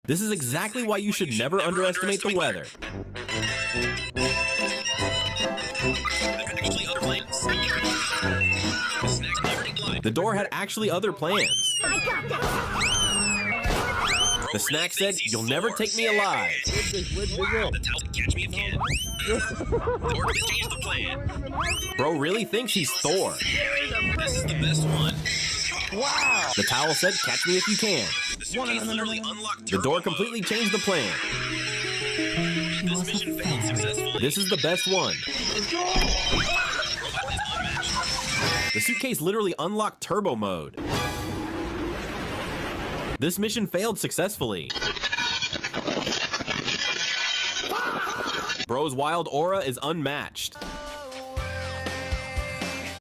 This is exactly why you should never underestimate the weather. The door had actually other plans. The snack said, "You'll never take me alive." The towel said, "Catch me if you can." The orc changed the plan. Bro really thinks he's Thor. This is the best one. Wow! The towel said, "Catch me if you can." The suitcase literally unlocked The turbo door mode. completely changed the plan. This mission failed successfully. This is the best one. Robot is unmatched. The suitcase literally unlocked turbo mode. This mission failed successfully. Bro's wild aura is unmatched.